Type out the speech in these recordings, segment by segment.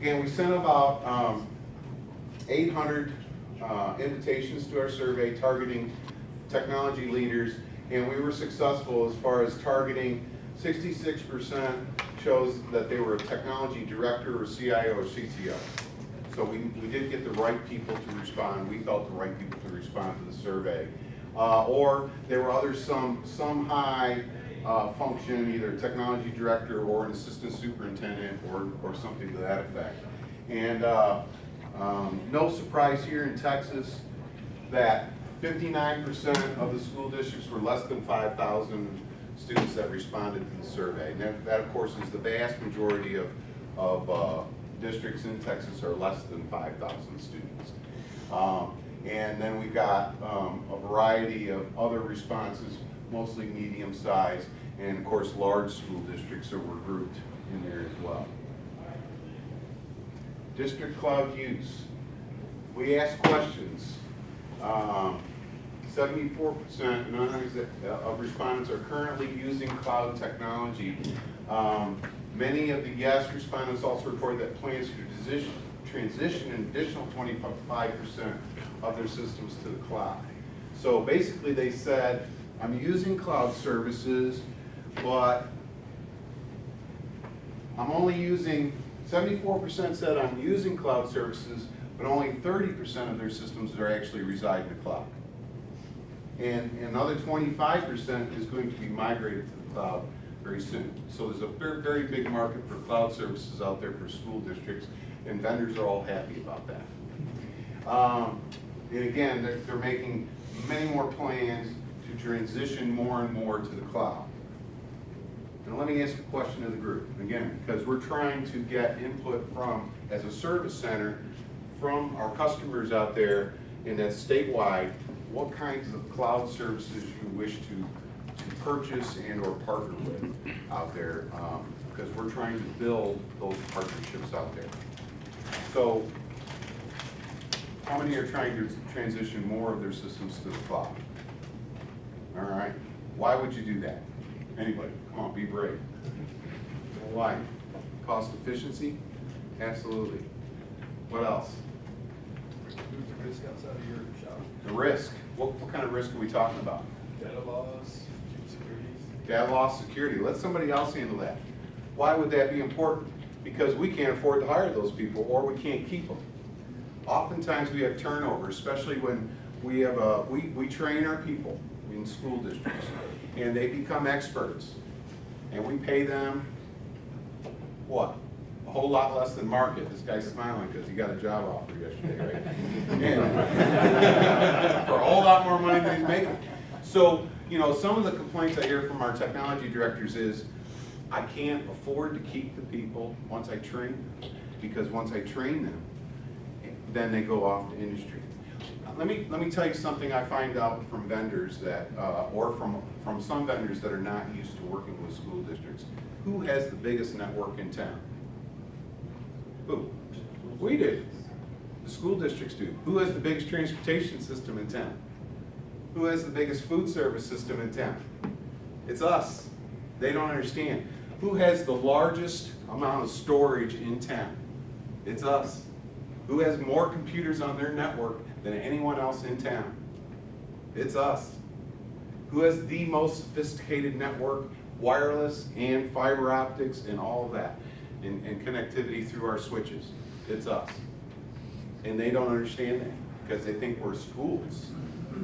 And we sent about 800 invitations to our survey targeting technology leaders, and we were successful as far as targeting 66% chose that they were a technology director or CIO or CTO. So we did get the right people to respond. We felt the right people to respond to the survey. Or there were others, some high function, either technology director or an assistant superintendent or something to that effect. And no surprise here in Texas that 59% of the school districts were less than 5,000 students that responded to the survey. And that of course is the vast majority of districts in Texas are less than 5,000 students. And then we've got a variety of other responses, mostly medium size, and of course large school districts that were grouped in there as well. District cloud use. We asked questions. 74% of respondents are currently using cloud technology. Many of the yes respondents also reported that plans to transition an additional 25% of their systems to the cloud. So basically they said, I'm using cloud services, but I'm only using, 74% said I'm using cloud services, but only 30% of their systems are actually reside in the cloud. And another 25% is going to be migrated to the cloud very soon. So there's a very, very big market for cloud services out there for school districts, and vendors are all happy about that. And again, they're making many more plans to transition more and more to the cloud. And let me ask a question to the group, again, because we're trying to get input from, as a service center, from our customers out there, and that's statewide, what kinds of cloud services you wish to purchase and or partner with out there, because we're trying to build those partnerships out there. So, how many are trying to transition more of their systems to the cloud? All right, why would you do that? Anybody, come on, be brave. Why? Cost efficiency? Absolutely. What else? Move the risk outside of your shop. The risk. What kind of risk are we talking about? Data loss, security. Data loss, security. Let somebody else handle that. Why would that be important? Because we can't afford to hire those people, or we can't keep them. Oftentimes we have turnover, especially when we have we train our people in school districts, and they become experts, and we pay them what? A whole lot less than market. This guy's smiling because he got a job offer yesterday, right? And for a whole lot more money than he's making. So, you know, some of the complaints I hear from our technology directors is, I can't afford to keep the people once I train them, because once I train them, then they go off to industry. Let me tell you something I find out from vendors that, or from some vendors that are not used to working with school districts. Who has the biggest network in town? Who? We do. The school districts do. Who has the biggest transportation system in town? Who has the biggest food service system in town? It's us. They don't understand. Who has the largest amount of storage in town? It's us. Who has more computers on their network than anyone else in town? It's us. Who has the most sophisticated network, wireless and fiber optics and all of that, and connectivity through our switches? It's us. And they don't understand that because they think we're schools.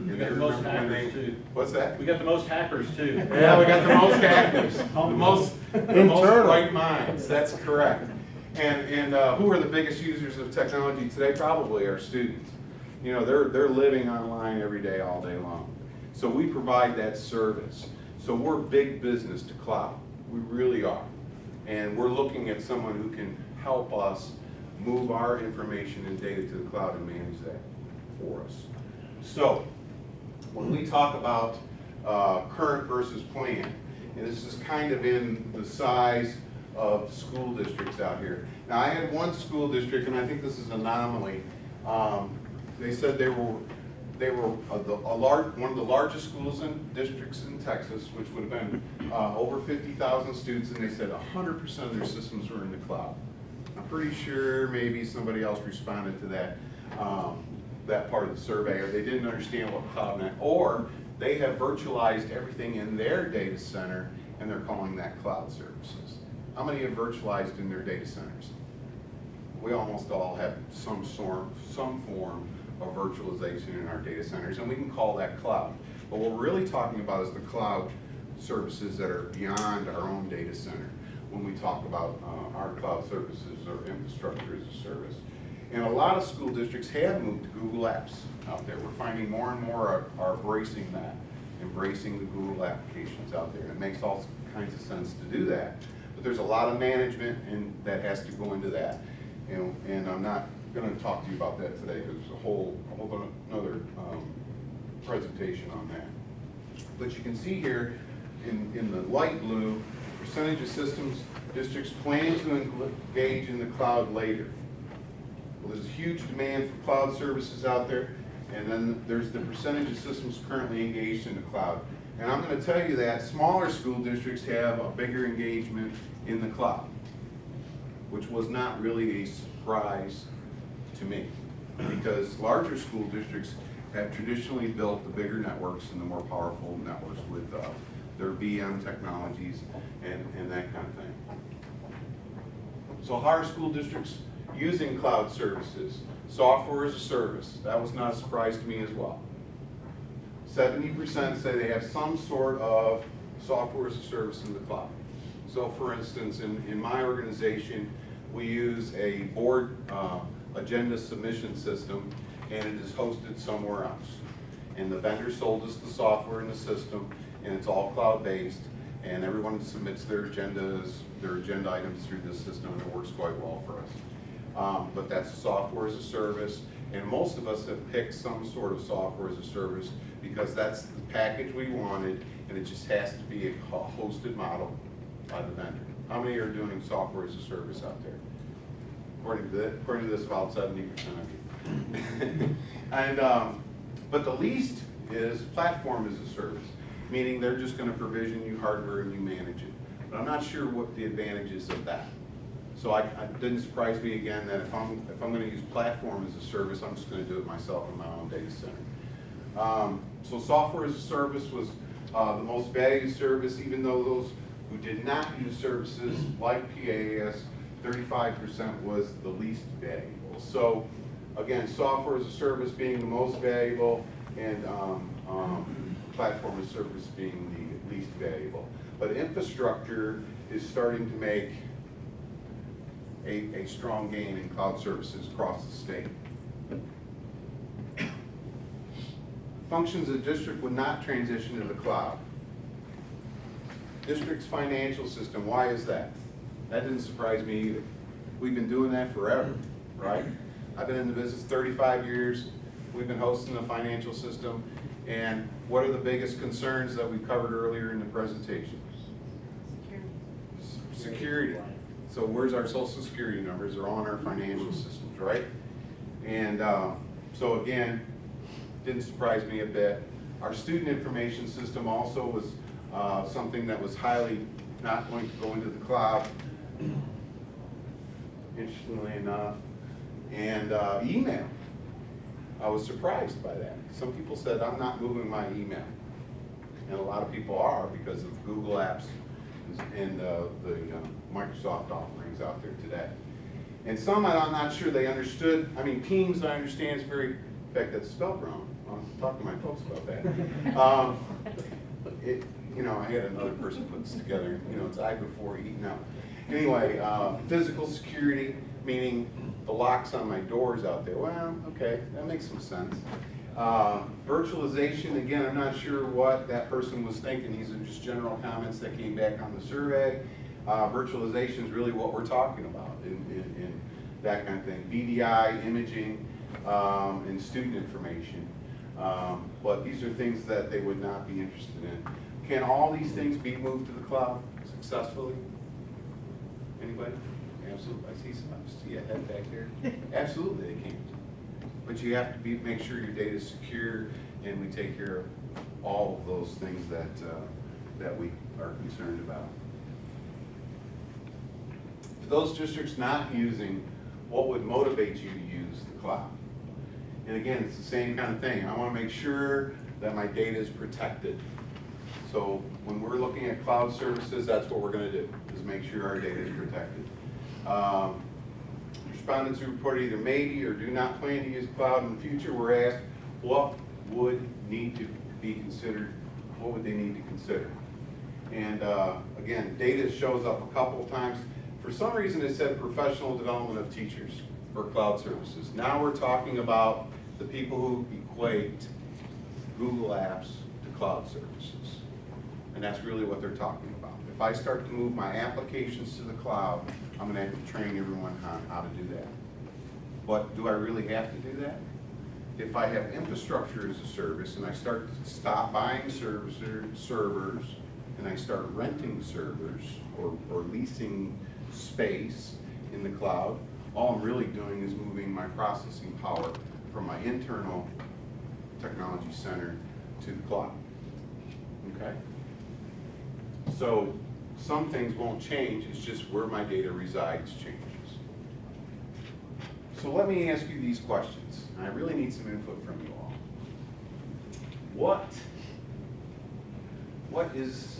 We got the most hackers too. What's that? We got the most hackers too. Yeah, we got the most hackers, the most bright minds. That's correct. And who are the biggest users of technology today? Probably our students. You know, they're living online every day, all day long. So we provide that service. So we're big business to cloud. We really are. And we're looking at someone who can help us move our information and data to the cloud and manage that for us. So when we talk about current versus plan, and this is kind of in the size of school districts out here. Now I had one school district, and I think this is an anomaly. They said they were one of the largest schools and districts in Texas, which would have been over 50,000 students, and they said 100% of their systems were in the cloud. I'm pretty sure maybe somebody else responded to that, that part of the survey, or they didn't understand what cloud meant, or they have virtualized everything in their data center and they're calling that cloud services. How many have virtualized in their data centers? We almost all have some form of virtualization in our data centers, and we can call that cloud. But what we're really talking about is the cloud services that are beyond our own data center when we talk about our cloud services or infrastructure as a service. And a lot of school districts have moved to Google Apps out there. We're finding more and more are embracing that, embracing the Google applications out there. And it makes all kinds of sense to do that. But there's a lot of management that has to go into that. And I'm not going to talk to you about that today because there's a whole another presentation on that. But you can see here in the light blue, percentage of systems districts planning to engage in the cloud later. Well, there's a huge demand for cloud services out there, and then there's the percentage of systems currently engaged in the cloud. And I'm going to tell you that smaller school districts have a bigger engagement in the cloud, which was not really a surprise to me, because larger school districts have traditionally built the bigger networks and the more powerful networks with their VM technologies and that kind of thing. So how are school districts using cloud services? Software as a service. That was not a surprise to me as well. 70% say they have some sort of software as a service in the cloud. So for instance, in my organization, we use a board agenda submission system, and it is hosted somewhere else. And the vendor sold us the software and the system, and it's all cloud-based, and everyone submits their agenda items through this system, and it works quite well for us. But that's software as a service, and most of us have picked some sort of software as a service because that's the package we wanted, and it just has to be a hosted model by the vendor. How many are doing software as a service out there? According to this, about 70% of you. And but the least is platform as a service, meaning they're just going to provision you hardware and you manage it. But I'm not sure what the advantage is of that. So it didn't surprise me again that if I'm going to use platform as a service, I'm just going to do it myself in my own data center. So software as a service was the most valued service, even though those who did not use services like PaaS, 35% was the least valuable. So again, software as a service being the most valuable, and platform as a service being the least valuable. But infrastructure is starting to make a strong gain in cloud services across the state. Functions a district would not transition to the cloud. District's financial system, why is that? That didn't surprise me either. We've been doing that forever, right? I've been in the business 35 years. We've been hosting the financial system. And what are the biggest concerns that we covered earlier in the presentation? Security. So where's our social security numbers? They're all in our financial systems, right? And so again, didn't surprise me a bit. Our student information system also was something that was highly not going to go into the cloud, interestingly enough. And email. I was surprised by that. Some people said, I'm not moving my email. And a lot of people are because of Google Apps and the Microsoft offerings out there today. And some, I'm not sure they understood. I mean, Teams, I understand, is very, in fact, that's spelled wrong. I'll talk to my folks about that. I had another person put this together. It's I before eating out. Anyway, physical security, meaning the locks on my doors out there. Well, okay, that makes some sense. Virtualization, again, I'm not sure what that person was thinking. These are just general comments that came back on the survey. Virtualization is really what we're talking about in that kind of thing. VDI, imaging, and student information. But these are things that they would not be interested in. Can all these things be moved to the cloud successfully? Anybody? Absolutely. I see a head back there. Absolutely, they can. But you have to make sure your data is secure, and we take care of all of those things that we are concerned about. those districts not using, what would motivate you to use the cloud? And again, it's the same kind of thing. I want to make sure that my data is protected. So when we're looking at cloud services, that's what we're going to do, is make sure our data is protected. Respondents who report either maybe or do not plan to use cloud in the future were asked what would need to be considered, what would they need to consider. And again, data shows up a couple of times. For some reason it said professional development of teachers for cloud services. Now we're talking about the people who equate Google Apps to cloud services. And that's really what they're talking about. If I start to move my applications to the cloud, I'm going to have to train everyone how to do that. But do I really have to do that? If I have infrastructure as a service and I start to stop buying servers and I start renting servers or leasing space in the cloud, all I'm really doing is moving my processing power from my internal technology center to the cloud. Okay? So some things won't change, it's just where my data resides changes. So let me ask you these questions, and I really need some input from you all. What is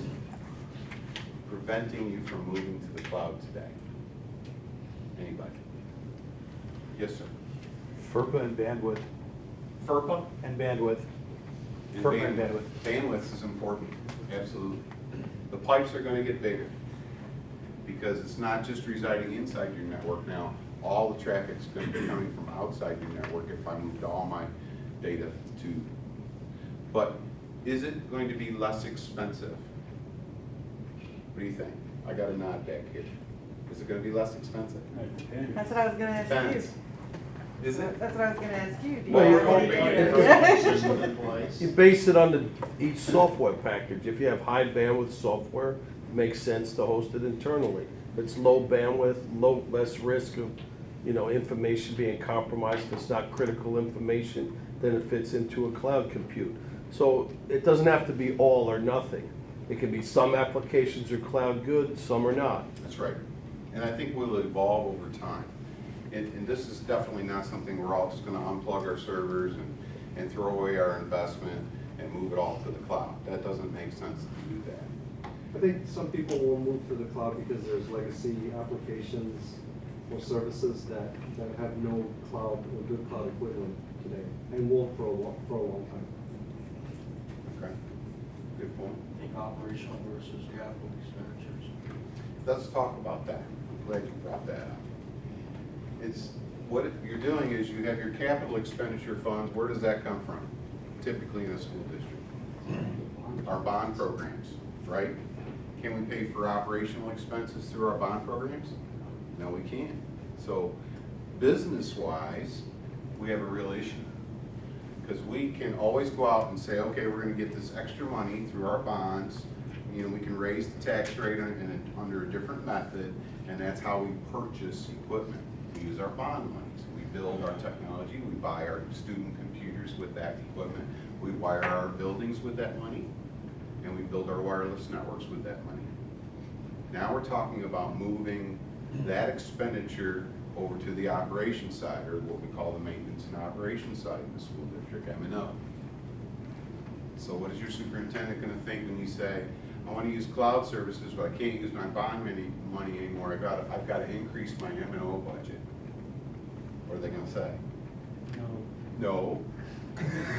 preventing you from moving to the cloud today? Anybody? Yes, sir. FERPA and bandwidth. FERPA? And bandwidth. And FERPA and bandwidth. Bandwidth is important, absolutely. The pipes are going to get bigger because it's not just residing inside your network now. All the traffic's going to be coming from outside your network if I moved all my data to. But is it going to be less expensive? What do you think? I got a nod back here. Is it going to be less expensive? That's what I was gonna ask Depends. you. Is it? That's what I was gonna ask you. Do you Well, have you're any hoping idea? System in place. You base it on each software package. If you have high bandwidth software, it makes sense to host it internally. If it's low bandwidth, less risk of, information being compromised, if it's not critical information, then it fits into a cloud compute. So it doesn't have to be all or nothing. It can be some applications are cloud good, some are not. That's right. And I think we'll evolve over time. And this is definitely not something we're all just going to unplug our servers and throw away our investment and move it all to the cloud. That doesn't make sense to do that. I think some people will move to the cloud because there's legacy applications or services that have no cloud or good cloud equivalent today and won't for a long time. Okay, good point. Think operational versus capital expenditures. Let's talk about that. I'm glad you brought that up. It's, what you're doing is you have your capital expenditure funds. Where does that come from? Typically in a school district. Our bond programs, right? Can we pay for operational expenses through our bond programs? No, we can't. So business-wise, we have a real issue. Because we can always go out and say, okay, we're going to get this extra money through our bonds. We can raise the tax rate under a different method, and that's how we purchase equipment. We use our bond monies. We build our technology. We buy our student computers with that equipment. We wire our buildings with that money, and we build our wireless networks with that money. Now we're talking about moving that expenditure over to the operations side, or what we call the maintenance and operations side of the school district, M&O. So what is your superintendent going to think when you say, I want to use cloud services, but I can't use my bond money anymore, I've got to increase my M&O budget? What are they going to say? No.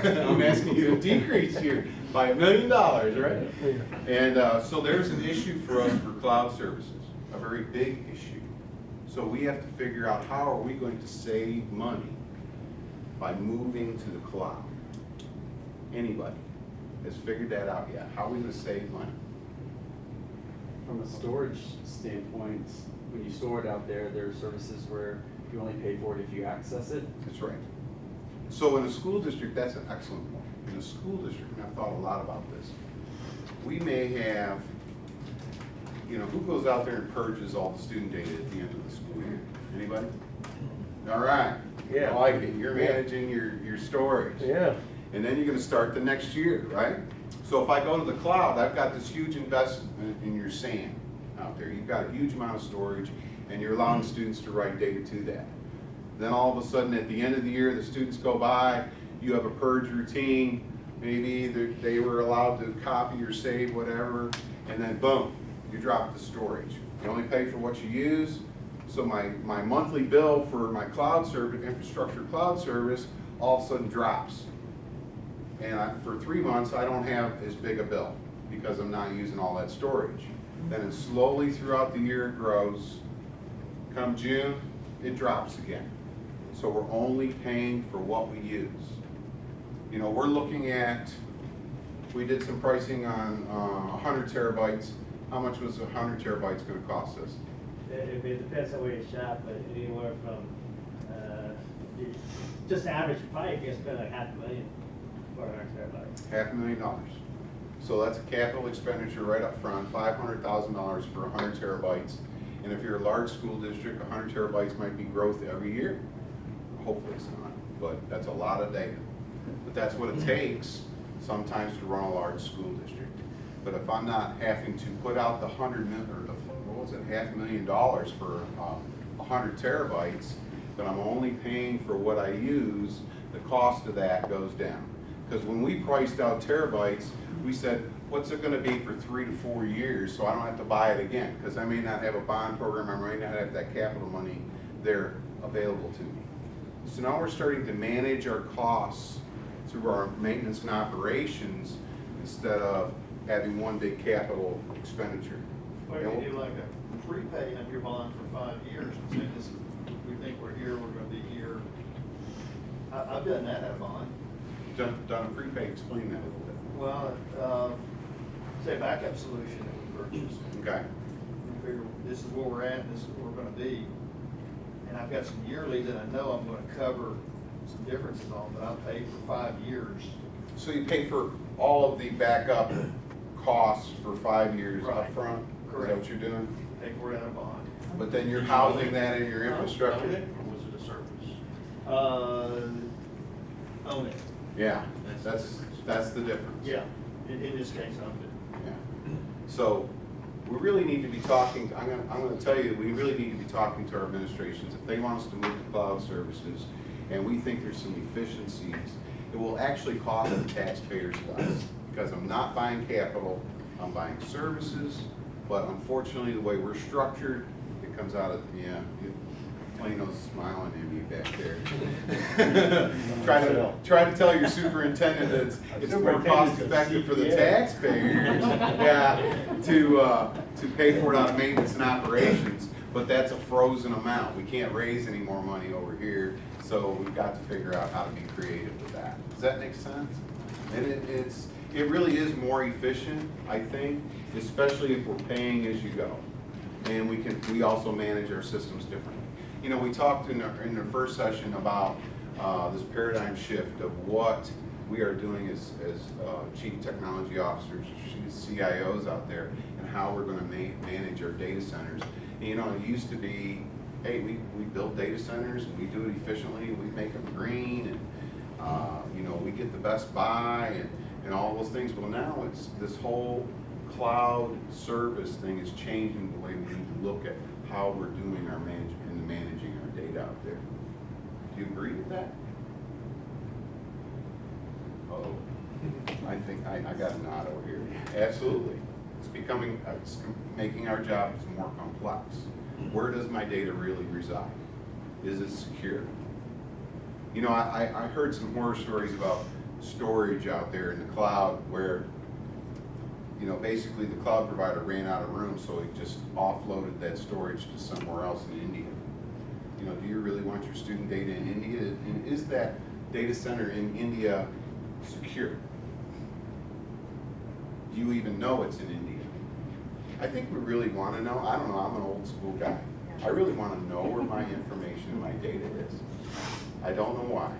I'm asking you to decrease here by $1 million, right? And so there's an issue for us for cloud services, a very big issue. So we have to figure out how are we going to save money by moving to the cloud. Anybody has figured that out yet? How are we going to save money? From a storage standpoint, when you store it out there, there are services where you only pay for it if you access it. That's right. So in a school district, that's an excellent point. In a school district, and I've thought a lot about this, we may have, who goes out there and purges all the student data at the end of the school year? Anybody? All right. Yeah. I like it. You're managing your storage. Yeah. And then you're going to start the next year, right? So if I go to the cloud, I've got this huge investment in your SAN out there. You've got a huge amount of storage, and you're allowing students to write data to that. Then all of a sudden, at the end of the year, the students go by, you have a purge routine, maybe they were allowed to copy or save whatever, and then boom, you drop the storage. You only pay for what you use, so my monthly bill for my cloud service, infrastructure cloud service, all of a sudden drops. And for 3 months, I don't have as big a bill because I'm not using all that storage. Then it slowly throughout the year it grows. Come June, it drops again. So we're only paying for what we use. You know, we're looking at, we did some pricing on 100 terabytes. How much was 100 terabytes gonna cost us? It depends on where you shop, but anywhere from, just average pipe, you spend like $500,000 for an terabyte. $500,000. So that's a capital expenditure right up front, $500,000 for 100 terabytes. And if you're a large school district, 100 terabytes might be growth every year. Hopefully it's not, but that's a lot of data. But that's what it takes sometimes to run a large school district. But if I'm not having to put out the $100 million, or what was it, $500,000 for 100 terabytes, then I'm only paying for what I use, the cost of that goes down. Because when we priced out terabytes, we said, what's it gonna be for 3 to 4 years, so I don't have to buy it again, because I may not have a bond program, I may not have that capital money there available to me. So now we're starting to manage our costs through our maintenance and operations instead of having one big capital expenditure. Or you do like a prepay on your bond for 5 years and say, this, we think we're here, we're gonna be here. I've done that at a bond. Done a prepay, explain that a little bit. Well, say a backup solution that we purchased. Okay, We figure this is where we're at, and this is where we're gonna be. And I've got some yearlies that I know I'm gonna cover some differences on, but I'll pay for 5 years. so you pay for all of the backup costs for 5 years Right. up front. Is that Correct. what you're doing? Pay for it out of bond. But then you're housing that in your infrastructure? Own it, or was it a service? Own it. Yeah, that's the difference. Yeah, in this case, owned it. Yeah. So, we really need to be talking, I'm gonna tell you, we really need to be talking to our administrations. If they want us to move to cloud services, and we think there's some efficiencies, it will actually cost the taxpayers less. Because I'm not buying capital, I'm buying services, but unfortunately, the way we're structured, it comes out of, yeah, Plano's smiling at me back there. Try to tell your superintendent that it's more cost effective for the taxpayers, yeah, to pay for it out of maintenance and operations, but that's a frozen amount. We can't raise any more money over here, so we've got to figure out how to be creative with that. Does that make sense? And it really is more efficient, I think, especially if we're paying as you go. And we also manage our systems differently. You know, we talked in the first session about this paradigm shift of what we are doing as chief technology officers, CIOs out there, and how we're gonna manage our data centers. And, you know, it used to be, hey, we build data centers and we do it efficiently, we make them green, and you know, we get the best buy and all those things. Well, now it's this whole cloud service thing is changing the way we need to look at how we're doing our management and managing our data out there. Do you agree with that? Oh, I think I got a nod over here. Absolutely. It's making our jobs more complex. Where does my data really reside? Is it secure? You know, I heard some horror stories about storage out there in the cloud where, you know, basically the cloud provider ran out of room, so he just offloaded that storage to somewhere else in India. You know, do you really want your student data in India? And is that data center in India secure? Do you even know it's in India? I think we really want to know. I don't know, I'm an old school guy. I really want to know where my information and my data is. I don't know why.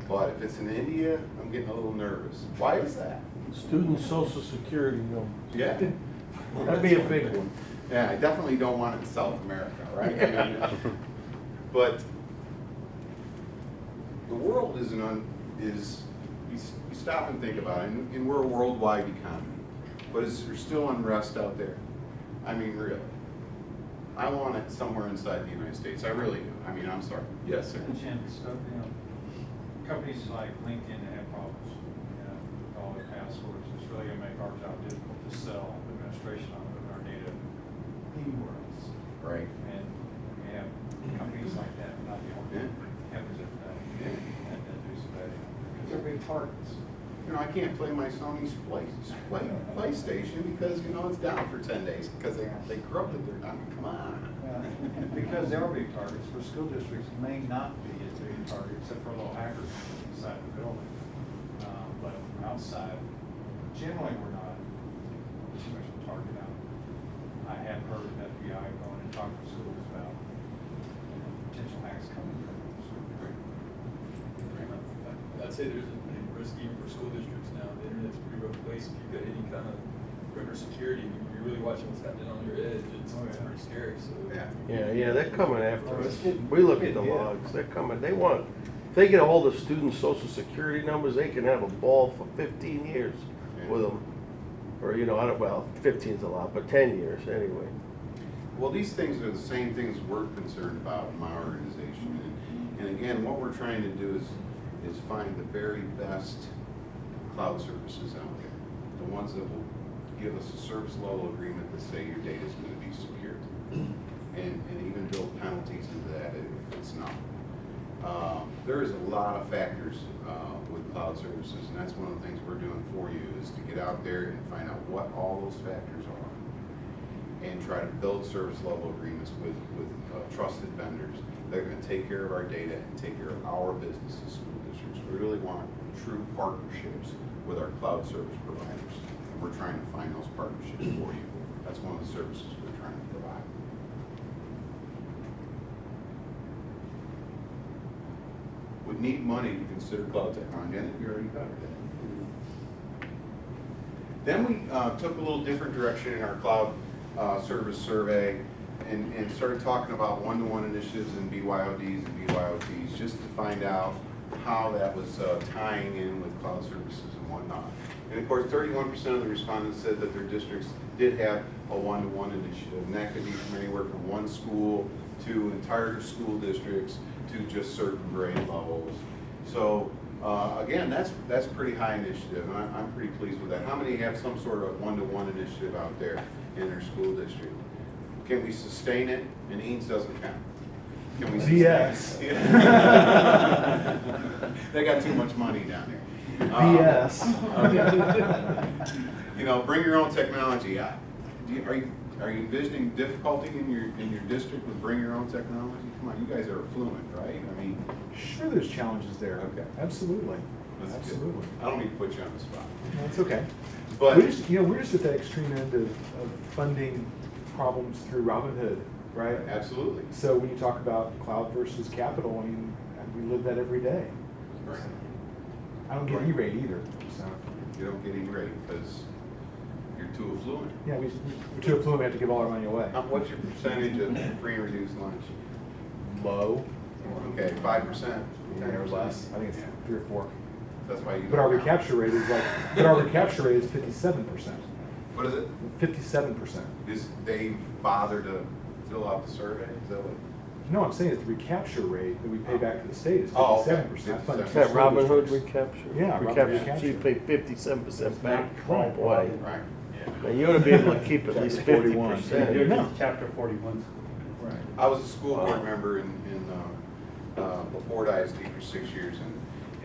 But if it's in India, I'm getting a little nervous. Why is that? Student social security number. Yeah. That'd be a big one. Yeah, I definitely don't want it in South America, right? I mean, but the world is you stop and think about it, and we're a worldwide economy, but is there still unrest out there? I mean, really. I want it somewhere inside the United States, I really do. I mean, I'm sorry. Yes, sir. Jim, stuff, companies like LinkedIn that have problems, with all their passwords, it's really gonna make our job difficult to sell administration on our data anywhere else. Right. And we have companies like that, not the only companies that do so bad. They're big targets. You know, I can't play my Sony's PlayStation because, you know, it's down for 10 days because they corrupted their, I mean, come on. Because they are big targets, for school districts may not be as big a target, except for little hackers inside the building. But outside, generally, we're not too much of a target out. I have heard FBI going and talking to schools about potential hacks coming from them. I'd say there's a risk even for school districts now. The internet's a pretty rough place. If you've got any kind of perimeter security, you're really watching what's happening on your edge. It's pretty scary. So Yeah, they're coming after Oh, us. it's getting- We look at it's the getting logs, they're coming, they want, if they get a hold of students' social security numbers, they can have a ball for 15 years with them. Or, you know, I don't, well, 15's a lot, but 10 years anyway. Well, these things are the same things we're concerned about in my organization. And again, what we're trying to do is find the very best cloud services out there. The ones that will give us a service level agreement that say your data is going to be secured. And even build penalties into that if it's not. There is a lot of factors with cloud services, and that's one of the things we're doing for you is to get out there and find out what all those factors are and try to build service level agreements with trusted vendors that are going to take care of our data and take care of our business as school districts. We really want true partnerships with our cloud service providers, and we're trying to find those partnerships for you. That's one of the services we're trying to provide. Would need money to consider cloud technology, and we already covered that. Then we took a little different direction in our cloud service survey and started talking about one-to-one initiatives and BYODs and BYOTs, just to find out how that was tying in with cloud services and whatnot. And of course, 31% of the respondents said that their districts did have a one-to-one initiative, and that could be from anywhere from one school to entire school districts to just certain grade levels. So again, that's pretty high initiative, and I'm pretty pleased with that. How many have some sort of one-to-one initiative out there in their school district? Can we sustain it? And Eames doesn't count. Can we sustain BS. it? Yeah. They got too much money down there. BS. You know, bring your own technology out. Are you envisioning difficulty in your district with bring your own technology? Come on, you guys are affluent, right? I mean, Sure, there's challenges there. Okay. Absolutely. that's good. Absolutely. I don't need to put you on the spot. That's okay. But We're just at that extreme end of funding problems through Robinhood, right? absolutely. So when you talk about cloud versus capital, I mean, we live that every day. Right. I don't get E-rate either, so. You don't get E-rate because you're too affluent. Yeah, we're too affluent, we have to give all our money away. What's your percentage of free and reduced lunch? Low, Okay, 5%. or less, I think it's 3 or 4. That's why you. But our recapture rate is but our recapture rate is 57%. What is it? 57%. Is they bother to fill out the survey? Is that what? No, I'm saying it's the recapture rate that we pay back to the state is 57%. Oh, okay. funded Is through that school Robin Hood districts. recapture? Yeah, Robin Hood So you recapture. pay 57% back? Right. Boy, Right. now you ought to be able to keep at least Chapter 41. 50%. No. Chapter 41. Right. I was a school board member in Fort ISD for 6 years,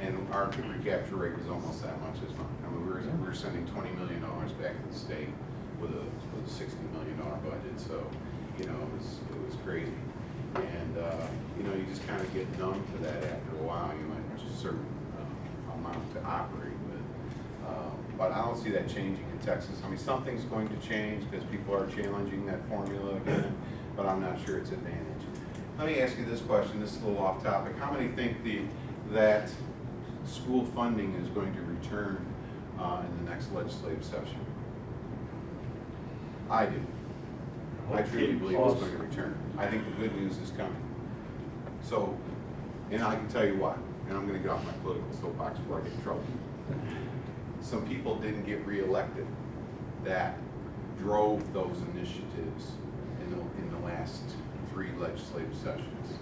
and our recapture rate was almost that much as mine. I mean, we were sending $20 million back to the state with a $60 million budget, so, you know, it was crazy. And, you know, you just kind of get numb to that after a while. You might have a certain amount to operate with. But I don't see that changing in Texas. I mean, something's going to change because people are challenging that formula again, but I'm not sure it's advantage. Let me ask you this question. This is a little off topic. How many think that school funding is going to return in the next legislative session? I do. I truly believe it's going to return. I think the good news is coming. So, and I can tell you why, and I'm going to get off my political soapbox before I get in trouble. Some people didn't get reelected that drove those initiatives in the last 3 legislative sessions.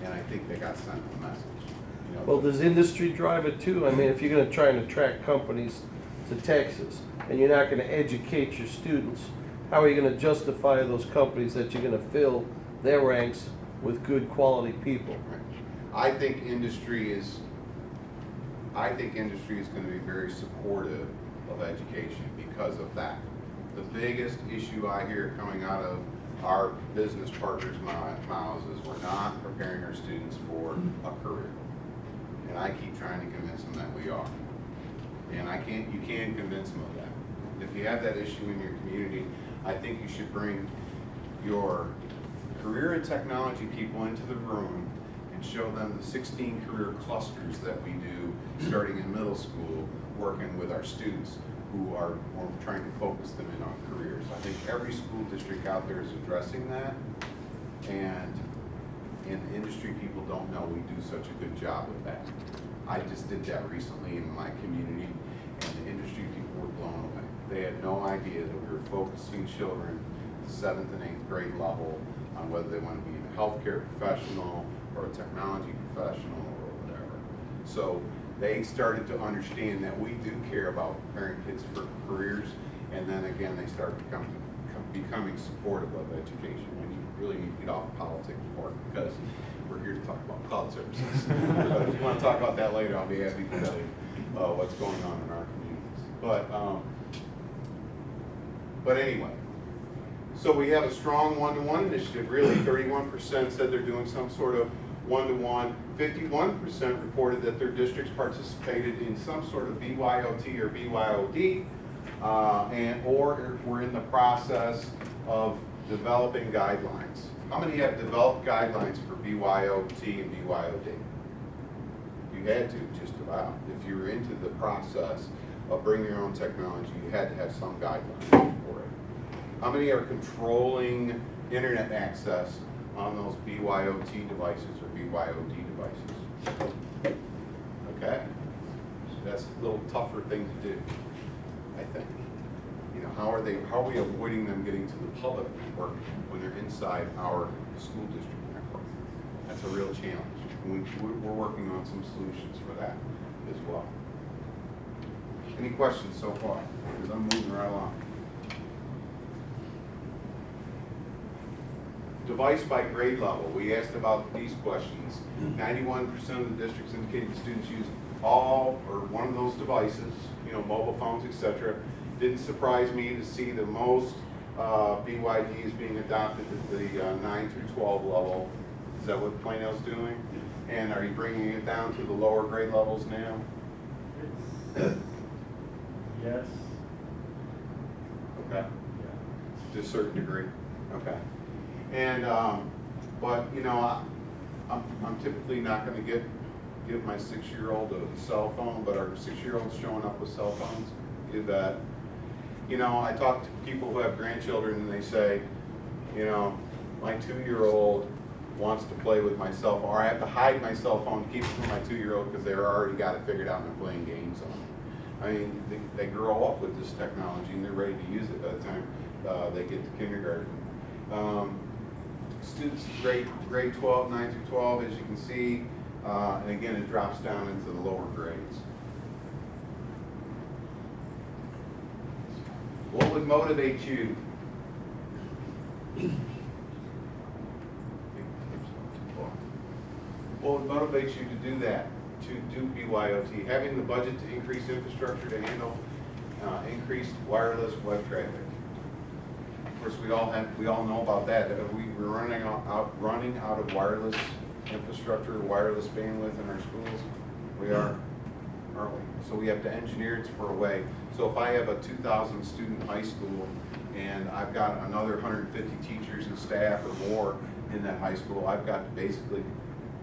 And I think they got sent a message. You know, Well, does industry drive it too? I mean, if you're gonna try and attract companies to Texas, and you're not gonna educate your students, how are you gonna justify those companies that you're gonna fill their ranks with good quality people? Right. I think industry is gonna be very supportive of education because of that. The biggest issue I hear coming out of our business partners' mouths is we're not preparing our students for a career. And I keep trying to convince them that we are. And you can convince them of that. If you have that issue in your community, I think you should bring your career and technology people into the room and show them the 16 career clusters that we do starting in middle school, working with our students who are trying to focus them in on careers. I think every school district out there is addressing that, and industry people don't know we do such a good job with that. I just did that recently in my community, and the industry people were blown away. They had no idea that we were focusing children at the 7th and 8th grade level on whether they want to be a healthcare professional or a technology professional or whatever. So they started to understand that we do care about preparing kids for careers, and then again, they start becoming supportive of education. And you really need to get off the politics part, because we're here to talk about cloud services. But if you want to talk about that later, I'll be happy to tell you what's going on in our communities. But anyway, so we have a strong one-to-one initiative. Really, 31% said they're doing some sort of one-to-one. 51% reported that their districts participated in some sort of BYOT or BYOD, or we're in the process of developing guidelines. How many have developed guidelines for BYOT and BYOD? You had to, just about. If you were into the process of bringing your own technology, you had to have some guidelines for it. How many are controlling internet access on those BYOT devices or BYOD devices? Okay? So that's a little tougher thing to do, I think. You know, how are we avoiding them getting to the public network when they're inside our school district network? That's a real challenge. We're working on some solutions for that as well. Any questions so far? Because I'm moving right along. Device by grade level. We asked about these questions. 91% of the districts indicated students use all or one of those devices, you know, mobile phones, etc. Didn't surprise me to see the most BYDs being adopted at the 9 through 12 level. Is that what Plano's doing? And are you bringing it down to the lower grade levels now? Yes. Okay. To a certain degree. Okay. And but you know, I'm typically not going to give my 6-year-old a cell phone, but our 6-year-olds showing up with cell phones do that. You know, I talk to people who have grandchildren, and they say, you know, my 2-year-old wants to play with my cell phone, or I have to hide my cell phone to keep it from my 2-year-old because they're already got it figured out and they're playing games on it. I mean, they grow up with this technology and they're ready to use it by the time they get to kindergarten. Students grade 12, 9 through 12, as you can see, and again, it drops down into the lower grades. What would motivate you? What would motivate you to do that, to do BYOT? Having the budget to increase infrastructure to handle increased wireless web traffic. Of course, we all know about that. We're running out of wireless infrastructure, wireless bandwidth in our schools. We are, aren't we? So we have to engineer it for a way. So if I have a 2,000 student high school and I've got another 150 teachers and staff or more in that high school, I've got to basically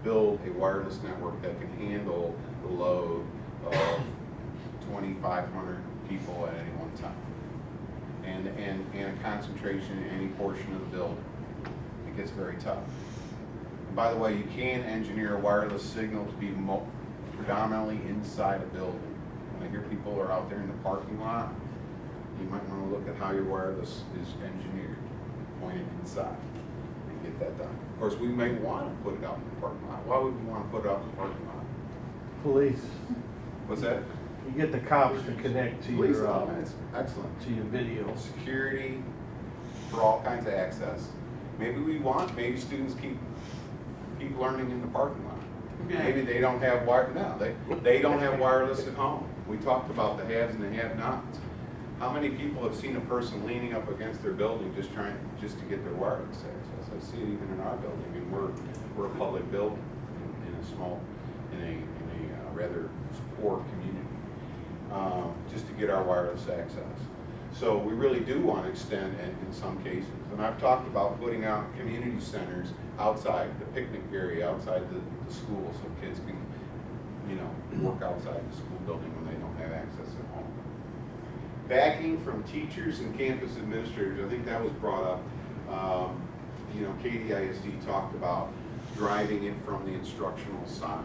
build a wireless network that can handle the load of 2,500 people at any one time. And a concentration in any portion of the building. It gets very tough. And by the way, you can engineer a wireless signal to be predominantly inside a building. When I hear people are out there in the parking lot, you might want to look at how your wireless is engineered. Point it inside and get that done. Of course, we may want to put it out in the parking lot. Why would we want to put it out in the parking lot? Police, What's that? you get the cops to connect to Police your, elements, excellent. to your videos. Security for all kinds of access. Maybe students keep learning in the parking lot. Maybe they don't have they don't have wireless at home. We talked about the haves and the have-nots. How many people have seen a person leaning up against their building just to get their wireless access? I see it even in our building, and we're a public building in a rather poor community, just to get our wireless access. So we really do want to extend in some cases. And I've talked about putting out community centers outside, the picnic area outside the school, so kids can, work outside the school building when they don't have access at home. Backing from teachers and campus administrators, I think that was brought up. Katie ISD talked about driving it from the instructional side.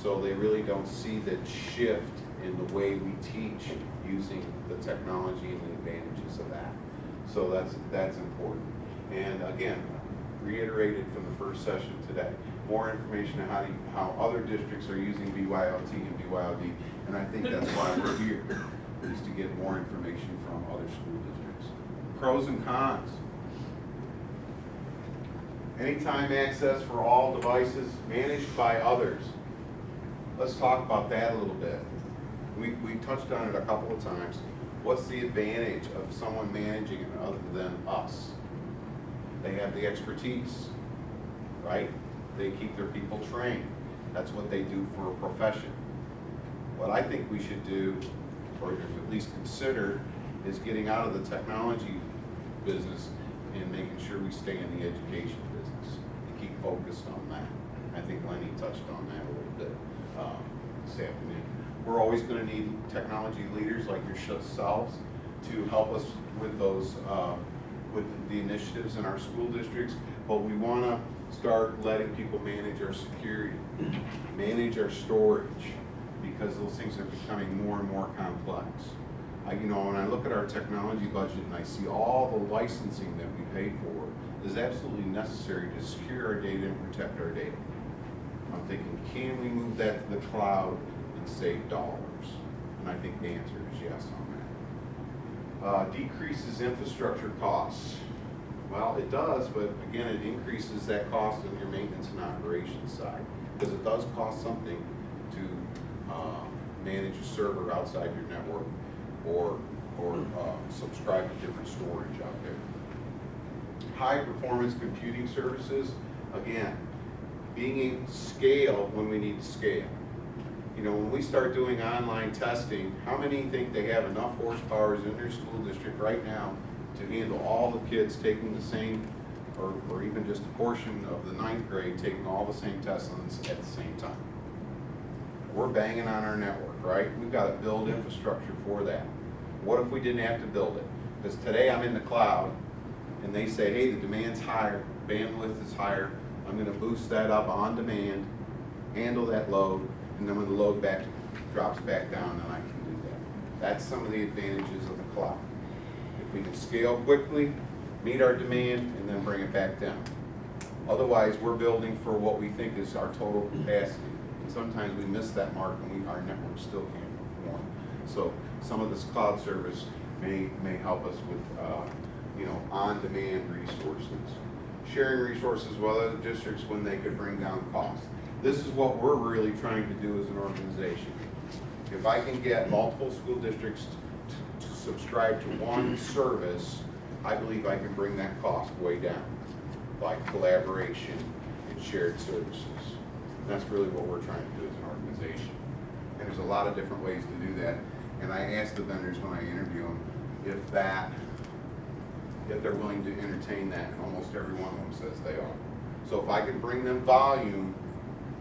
So they really don't see the shift in the way we teach using the technology and the advantages of that. So that's important. And again, reiterated from the first session today, more information on how other districts are using BYLT and BYLD, and I think that's why we're here, is to get more information from other school districts. Pros and cons. Anytime access for all devices managed by others. Let's talk about that a little bit. We touched on it a couple of times. What's the advantage of someone managing it other than us? They have the expertise, right? They keep their people trained. That's what they do for a profession. What I think we should do, or at least consider, is getting out of the technology business and making sure we stay in the education business and keep focused on that. I think Lenny touched on that a little bit this afternoon. We're always going to need technology leaders like yourselves to help us with those, with the initiatives in our school districts, but we want to start letting people manage our security, manage our storage, because those things are becoming more and more complex. When I look at our technology budget and I see all the licensing that we pay for is absolutely necessary to secure our data and protect our data. I'm thinking, can we move that to the cloud and save dollars? And I think the answer is yes on that. Decreases infrastructure costs. Well, it does, but again, it increases that cost on your maintenance and operations side, because it does cost something to manage a server outside your network or subscribe to different storage out there. High performance computing services, again, being able to scale when we need to scale. When we start doing online testing, how many think they have enough horsepower in their school district right now to handle all the kids taking the same, or even just a portion of the 9th grade taking all the same tests at the same time? We're banging on our network, right? We've got to build infrastructure for that. What if we didn't have to build it? Because today I'm in the cloud and they say, hey, the demand's higher, bandwidth is higher, I'm going to boost that up on demand, handle that load, and then when the load drops back down, then I can do that. That's some of the advantages of the cloud. If we can scale quickly, meet our demand, and then bring it back down. Otherwise, we're building for what we think is our total capacity. And sometimes we miss that mark and our network still can't perform. So some of this cloud service may help us with on-demand resources. Sharing resources with other districts when they could bring down costs. This is what we're really trying to do as an organization. If I can get multiple school districts to subscribe to one service, I believe I can bring that cost way down by collaboration and shared services. And that's really what we're trying to do as an organization. And there's a lot of different ways to do that. And I ask the vendors when I interview them if they're willing to entertain that, and almost every one of them says they are. So if I can bring them volume,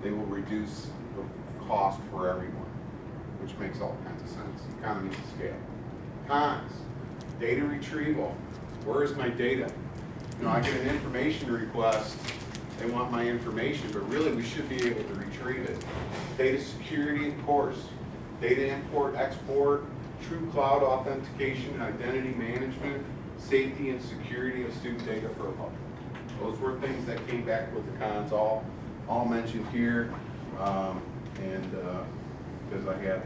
they will reduce the cost for everyone, which makes all kinds of sense. Economies of scale. Cons, data retrieval. Where is my data? I get an information request, they want my information, but really we should be able to retrieve it. Data security, of course. Data import, export, true cloud authentication, identity management, safety and security of student data for a public. Those were things that came back with the cons, all mentioned here, and because I have.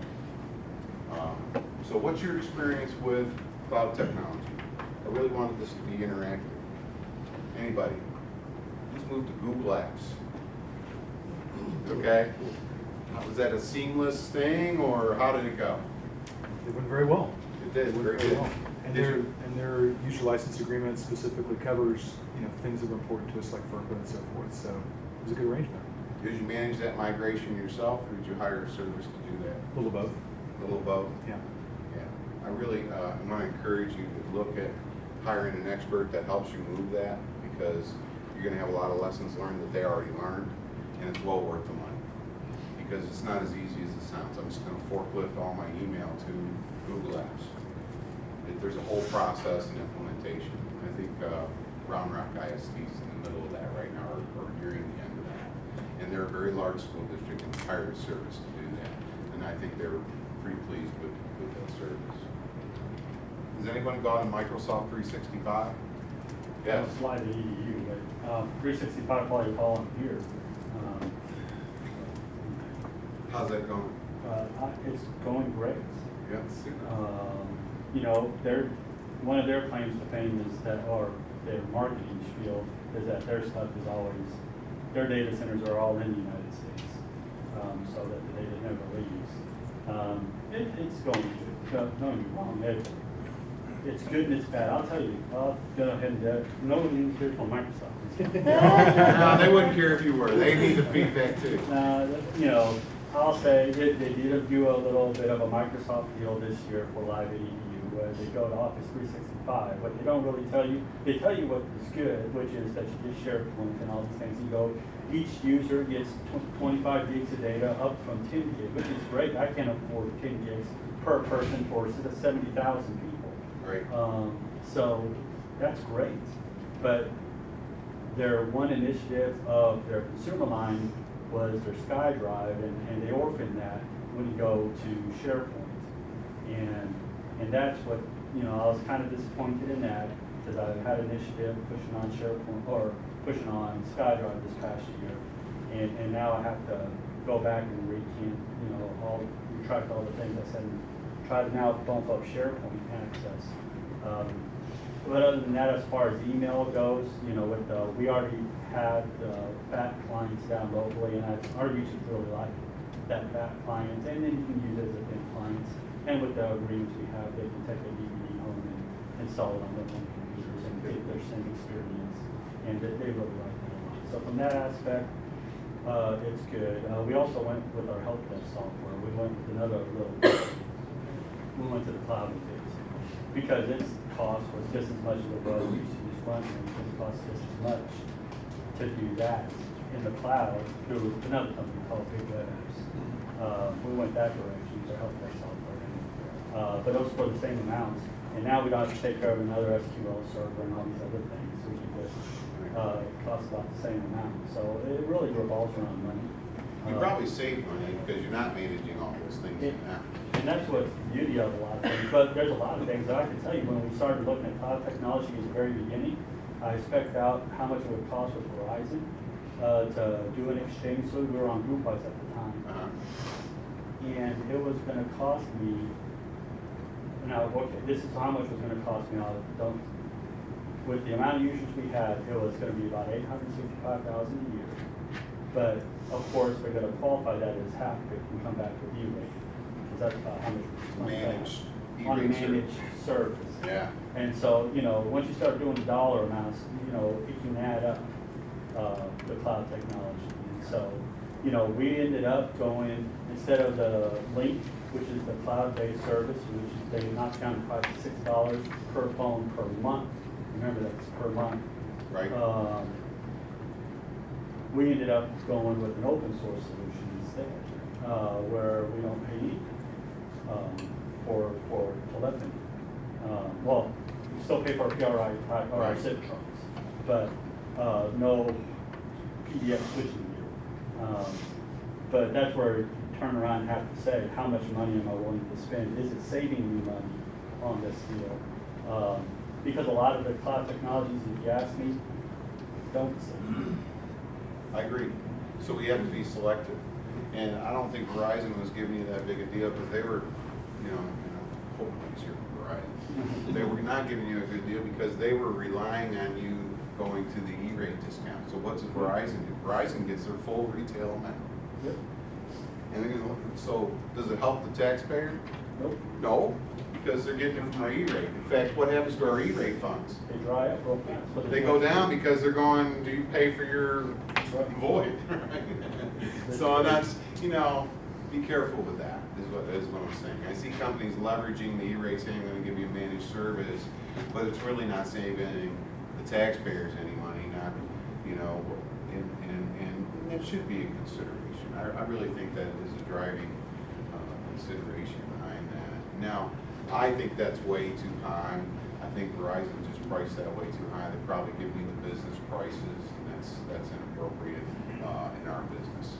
So what's your experience with cloud technology? I really wanted this to be interactive. Anybody? Let's move to Google Apps. Okay? Was that a seamless thing, or how did it go? It went very well. It did, It went very very good. well. And their user license agreement specifically covers, things that were important to us like FERPA and so forth, so it was a good arrangement. Did you manage that migration yourself, or did you hire a service to do that? A little of both. A little of both? Yeah. Yeah. I really want to encourage you to look at hiring an expert that helps you move that, because you're going to have a lot of lessons learned that they already learned, and it's well worth the money. Because it's not as easy as it sounds. I'm just going to forklift all my email to Google Apps. There's a whole process and implementation. I think Round Rock ISD is in the middle of that right now, or nearing the end of that. And they're a very large school district and hired a service to do that. And I think they're pretty pleased with that service. Has anyone gone to Microsoft 365? Yes. Slide to EDU, but 365 while you're calling here. How's that going? It's going great. Yeah. One of their claims to fame is that, or their marketing spiel, is that their stuff is always, their data centers are all in the United States, so that the data never leaves. It's going good. Don't get me wrong. It's good and it's bad. I'll tell you. I'll go ahead and nobody here from Microsoft. No, they wouldn't care if you were. They need the feedback too. I'll say they did do a little bit of a Microsoft deal this year for Live EDU, where they go to Office 365. But they don't really tell you. They tell you what is good, which is that you get SharePoint and all these things. Each user gets 25 gigs of data up from 10 gigs, which is great. I can't afford 10 gigs per person for 70,000 people. Right. So that's great. But their one initiative of their consumer line was their SkyDrive, and they orphaned that when you go to SharePoint. And that's what, I was kind of disappointed in that, because I had an initiative pushing on SharePoint, or pushing on SkyDrive this past year. And now I have to go back and retract all the things I said, and try to now bump up SharePoint access. But other than that, as far as email goes, we already had FAT clients down locally, and our users really like that FAT client, and then you can use it as a thin client. And with the agreements we have, they can take a DVD home and install it on their own computers and get their same experience, and they really like that a lot. So from that aspect, it's good. We also went with our help desk software. We went with we went to the cloud with it, because its cost was just as much as the road we used to use front end, because it cost just as much to do that in the cloud through another company called Big Web Apps. We went that direction to help that software. But those were the same amounts. And now we don't have to take care of another SQL server and all these other things. So we can just, it costs about the same amount. So it really revolves around money. You probably save money because you're not managing all those things now. And that's what's the beauty of a lot of things. But there's a lot of things that I can tell you. When we started looking at cloud technology in the very beginning, I spec'd out how much it would cost with Verizon to do an exchange. So we were on GroupWise at the time. And it was going to cost me, now, okay, this is how much it was going to cost me. With the amount of users we had, it was going to be about $865,000 a year. But of course, we're going to qualify that as half if we come back with E-rate, because that's about how much we Managed on E-rate managed service. Yeah. And so, once you start doing the dollar amounts, it can add up the cloud technology. And so, we ended up going, instead of the Link, which is the cloud-based service, which they knocked down the price to $6 per phone per month. Remember, that's per month. Right. We ended up going with an open source solution instead, where we don't pay anything for telephony. Well, we still pay for our PRI or our SIP trunks, but no PBX switching gear. But that's where you turn around and have to say, how much money am I willing to spend? Is it saving me money on this deal? because a lot of the cloud technologies, if you ask me, don't save. I agree. So we have to be selective. And I don't think Verizon was giving you that big a deal because they were, hoping he's here for Verizon. They were not giving you a good deal because they were relying on you going to the E-rate discount. So what does Verizon do? Verizon gets their full retail amount. Yep. And so does it help the taxpayer? Nope. No, because they're getting it from our E-rate. In fact, what happens to our E-rate funds? They dry up real fast. but They go down because they're going, do you pay for your void? So that's, be careful with that, is what I'm saying. I see companies leveraging the E-rate saying I'm gonna give you a managed service, but it's really not saving the taxpayers any money, not, and it should be a consideration. I really think that is a driving consideration behind that. Now, I think that's way too high. I think Verizon just priced that way too high. They probably give me the business prices, and that's inappropriate in our business.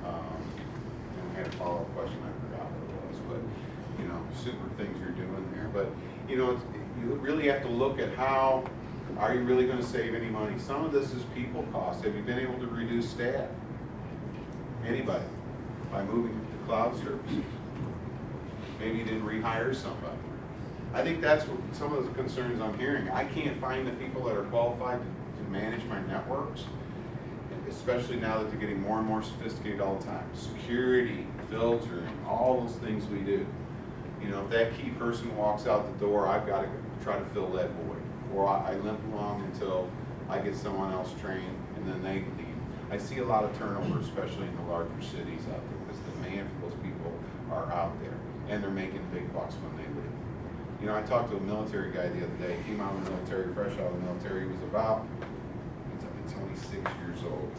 And we had a follow-up question, I forgot what it was, but, super things you're doing there. But, you really have to look at how are you really gonna save any money? Some of this is people cost. Have you been able to reduce staff? Anybody? By moving to cloud services? Maybe you didn't rehire somebody. I think that's what some of the concerns I'm hearing. I can't find the people that are qualified to manage my networks, especially now that they're getting more and more sophisticated all the time. Security, filtering, all those things we do. If that key person walks out the door, I've got to try to fill that void. Or I limp along until I get someone else trained and then they leave. I see a lot of turnover, especially in the larger cities out there, because the demand for those people are out there, and they're making big bucks when they leave. I talked to a military guy the other day. He came out of the military, fresh out of the military. He was about 26 years old.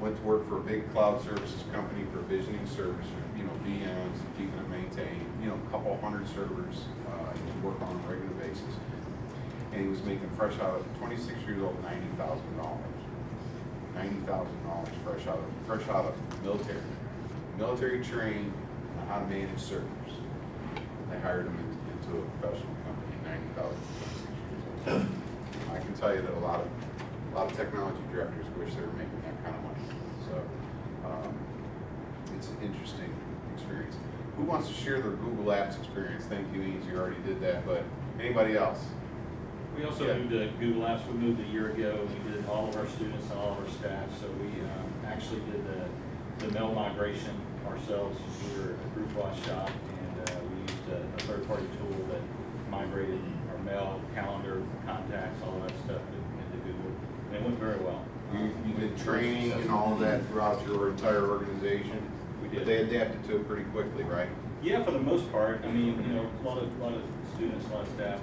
Went to work for a big cloud services company, provisioning service, VMs, keeping them maintained, a couple hundred servers to work on a regular basis. And he was making fresh out of 26 years old, $90,000. $90,000 fresh out of military trained on how to manage servers. They hired him into a professional company, $90,000, 26 years old. I can tell you that a lot of technology directors wish they were making that kind of money. So it's an interesting experience. Who wants to share their Google Apps experience? Thank you, Eames, you already did that, but anybody else? We also moved to Google Apps. We moved a year ago. We did all of our students and all of our staff. So we actually did the mail migration ourselves. We were a group-wide shop, and we used a third-party tool that migrated our mail, calendar, contacts, all of that stuff into Google. And it went very well. You did training and all of that throughout your entire organization? We did. But they adapted to it pretty quickly, right? Yeah, for the most part. I mean, a lot of students, a lot of staff,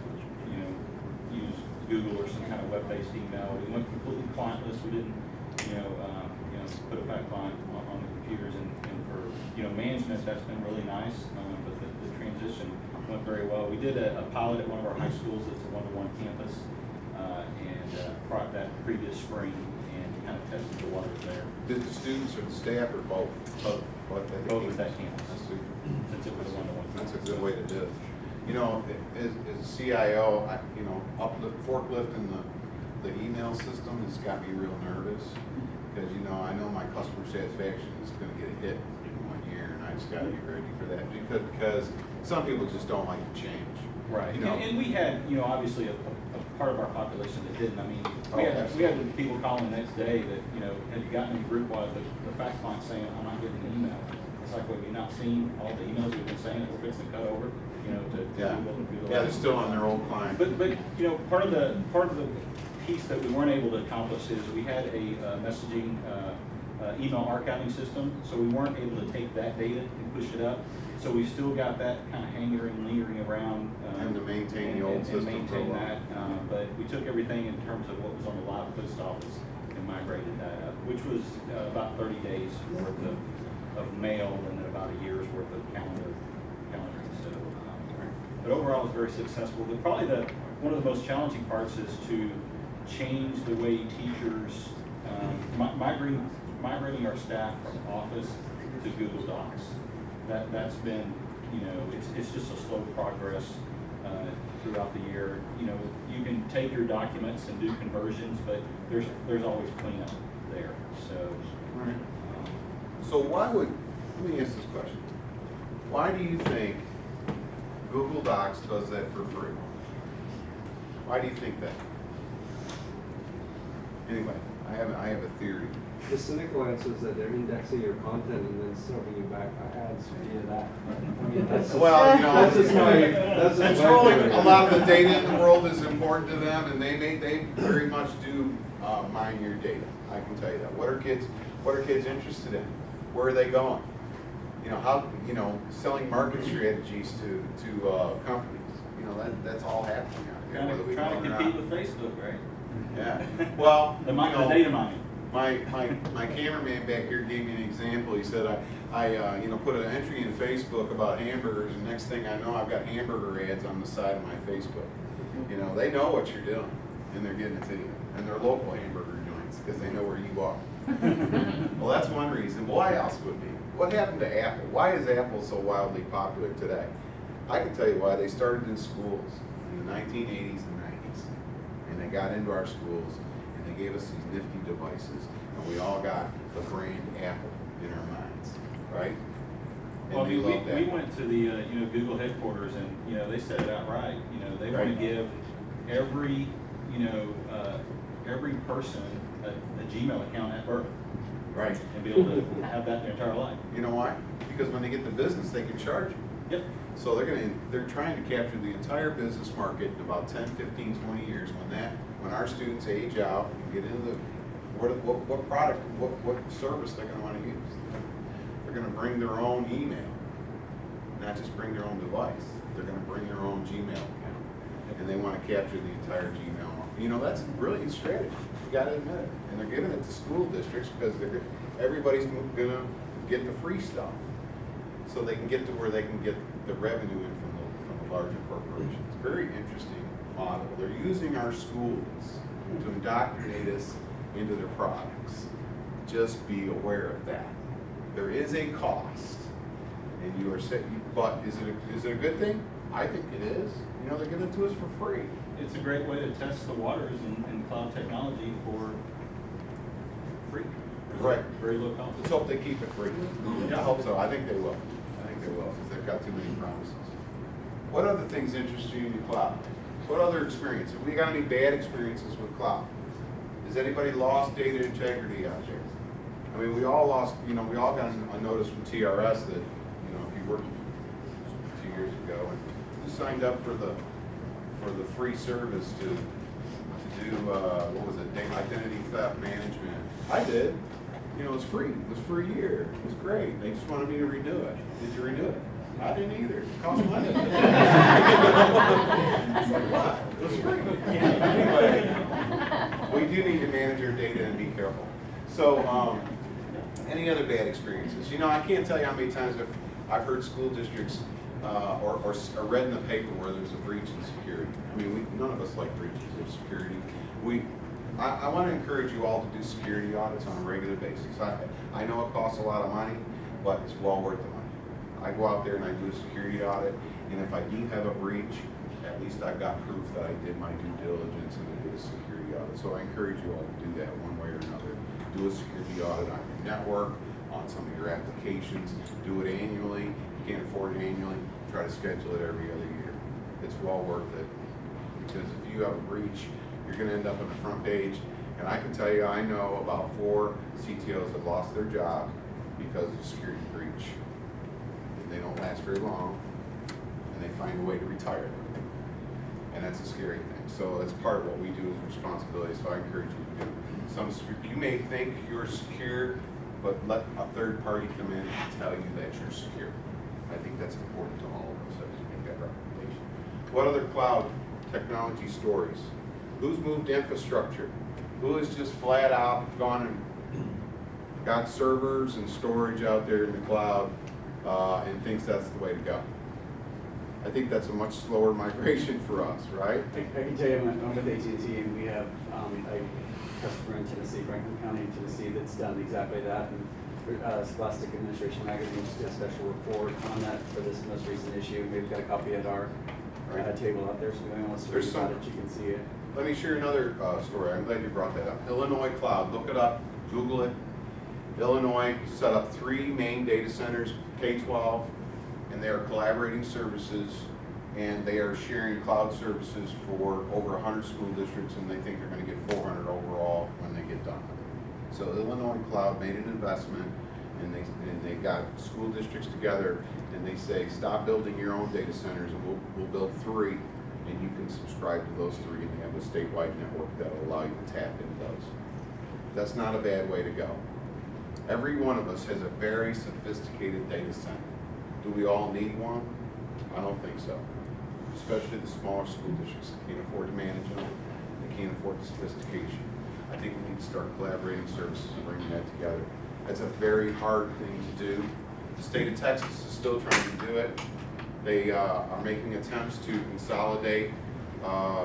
use Google or some kind of web-based email. We went completely clientless. We didn't, put a fact line on the computers. And for management, that's been really nice. But the transition went very well. We did a pilot at one of our high schools. It's a one-to-one campus, and brought that previous spring and kind of tested the waters there. Did the students or the staff or both? Both at that campus. That's super. Since it was a one-to-one. That's a good way to do it. As a CIO, forklifting the email system has got me real nervous because, I know my customer satisfaction is going to get a hit in 1 year, and I just got to be ready for that because some people just don't like to change. Right. And we had, obviously a part of our population that didn't. I mean, we had people calling the next day that, had you gotten any group wide, the fact line saying, I'm not getting an email. It's like, well, you've not seen all the emails we've been saying that we're fixing to cut over, Yeah, they're still on their old client. But part of the piece that we weren't able to accomplish is we had a messaging email archiving system, so we weren't able to take that data and push it up. So we still got that kind of lingering around. And to maintain the old system. And maintain that, but we took everything in terms of what was on the live post office and migrated that up, which was about 30 days worth of mail and then about a year's worth of calendar. So, but overall, it was very successful. But probably one of the most challenging parts is to change the way teachers migrating our staff from Office to Google Docs. That's been, it's just a slow progress. throughout the year. You know, you can take your documents and do conversions, but there's always cleanup there, so. Right. So why would, let me ask this question. Why do you think Google Docs does that for free? Why do you think that? Anyway, I have a theory. The cynical answer is that they're indexing your content and then serving you back ads via that. I mean, that's just, Well, you know, that's just that's just my controlling theory. a lot of the data in the world is important to them, and they very much do mine your data. I can tell you that. What are kids interested in? Where are they going? You know, how, you know, selling market strategies to companies. You know, that's all happening out there. Whether we know Trying it to or compete not. with Facebook, right? Yeah. Well, The you know, data mining. My cameraman back here gave me an example. He said I you know, put an entry in Facebook about hamburgers, and next thing I know, I've got hamburger ads on the side of my Facebook. You know, they know what you're doing, and they're getting it to you, and they're local hamburger joints because they know where you are. Well, that's one reason. Why else would be? What happened to Apple? Why is Apple so wildly popular today? I can tell you why. They started in schools in the 1980s and 90s, and they got into our schools. And they gave us these nifty devices, and we all got the brand Apple in our minds, right? And Well, I they mean, love that. we went to the, you know, Google headquarters, and, you know, they said it outright. You know, they want Right. to give every, you know, every person a Gmail account at birth. Right. And be able to have that their entire life. You know why? Because when they get the business, they can charge you. Yep. So they're trying to capture the entire business market in about 10, 15, 20 years. When our students age out and get into what product, what service they're going to want to use. They're going to bring their own email, not just bring their own device. They're going to bring their own Gmail account, and they want to capture the entire Gmail market. You know, that's a brilliant strategy. You got to admit it. And they're giving it to school districts because everybody's going to get the free stuff, so they can get to where they can get the revenue in from the larger corporations. Very interesting model. They're using our schools to indoctrinate us into their products. Just be aware of that. There is a cost, and you are set. But is it a good thing? I think it is. You know, they're giving it to us for free. It's a great way to test the waters in cloud technology for free. Right. Very low cost. Let's hope they keep it free. I hope so. I think they will. I think they will, because they've got too many promises. What other things interest you in the cloud? What other experiences? We got any bad experiences with cloud? Has anybody lost data integrity out there? I mean, we all lost, you know, we all got a notice from TRS that, you know, if you worked 2 years ago and you signed up for the free service to do, what was it, identity theft management. I did. You know, it was free. It was for a year. It was great. They just wanted me to renew it. Did you renew it? I didn't either. It cost money. It's like, what? It was free. Anyway, we do need to manage our data and be careful. So, any other bad experiences? You know, I can't tell you how many times I've heard school districts or read in the paper where there's a breach in security. I mean, none of us like breaches of security. I want to encourage you all to do security audits on a regular basis. I know it costs a lot of money, but it's well worth the money. I go out there and I do a security audit, and if I do have a breach, at least I've got proof that I did my due diligence and I did a security audit. So I encourage you all to do that one way or another. Do a security audit on your network, on some of your applications. Do it annually. If you can't afford it annually, try to schedule it every other year. It's well worth it, because if you have a breach, you're going to end up on the front page. And I can tell you, I know about 4 CTOs that lost their job because of security breach. They don't last very long, and they find a way to retire them. And that's a scary thing. So that's part of what we do as responsibility. So I encourage you to do some. You may think you're secure, but let a third party come in and tell you that you're secure. I think that's important to all of us as we make that recommendation. What other cloud technology stories? Who's moved infrastructure? Who has just flat out gone and got servers and storage out there in the cloud and thinks that's the way to go? I think that's a much slower migration for us, right? I can tell you, I'm with AT&T, and we have a customer in Tennessee, Franklin County, Tennessee, that's done exactly that. And Scholastic Administration Magazine just did a special report on that for this most recent issue. We've got a copy at our I got a table out there, so if anyone wants to read There's about some- it, you can see it. Let me share another story. I'm glad you brought that up. Illinois Cloud, look it up, Google it. Illinois set up 3 main data centers, K-12, and they are collaborating services, and they are sharing cloud services for over 100 school districts, and they think they're gonna get 400 overall when they get done. So Illinois Cloud made an investment, and they got school districts together, and they say, stop building your own data centers, and we'll build 3, and you can subscribe to those 3, and they have a statewide network that'll allow you to tap into those. That's not a bad way to go. Every one of us has a very sophisticated data center. Do we all need one? I don't think so. Especially the smaller school districts that can't afford to manage them, they can't afford the sophistication. I think we need to start collaborating services and bringing that together. That's a very hard thing to do. The state of Texas is still trying to do it. They are making attempts to consolidate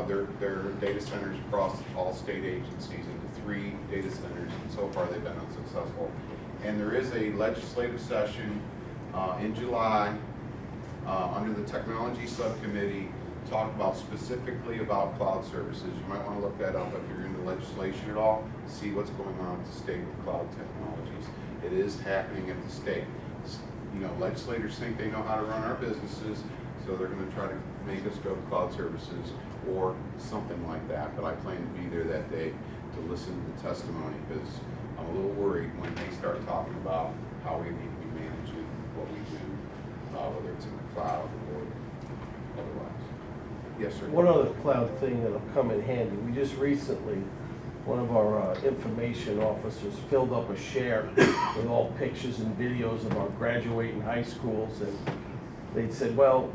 their data centers across all state agencies into 3 data centers, and so far they've been unsuccessful. And there is a legislative session in July under the technology subcommittee, talk about specifically about cloud services. You might want to look that up if you're into legislation at all, see what's going on at the state with cloud technologies. It is happening at the state. You know, legislators think they know how to run our businesses, so they're going to try to make us go to cloud services or something like that. But I plan to be there that day to listen to the testimony, because I'm a little worried when they start talking about how we need to be managing what we do, whether it's in the cloud or otherwise. Yes, sir. One other cloud thing that'll come in handy, we just recently, one of our information officers filled up a share with all pictures and videos of our graduating high schools, and they said, well,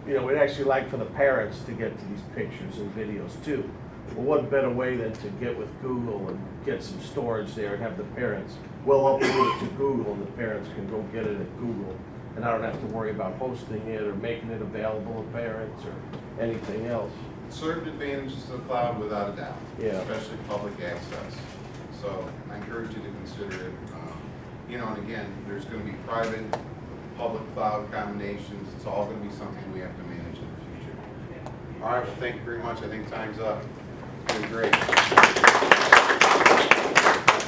you know, we'd actually like for the parents to get to these pictures and videos too. Well, what better way than to get with Google and get some storage there and have the parents, upload it to Google, and the parents can go get it at Google. And I don't have to worry about hosting it or making it available to parents or anything else. Certain advantages to the cloud, without a doubt, Yeah. especially public access. So I encourage you to consider it. You know, and again, there's going to be private, public cloud combinations. It's all going to be something we have to manage in the future. All right, well, thank you very much. I think time's up. It's been great.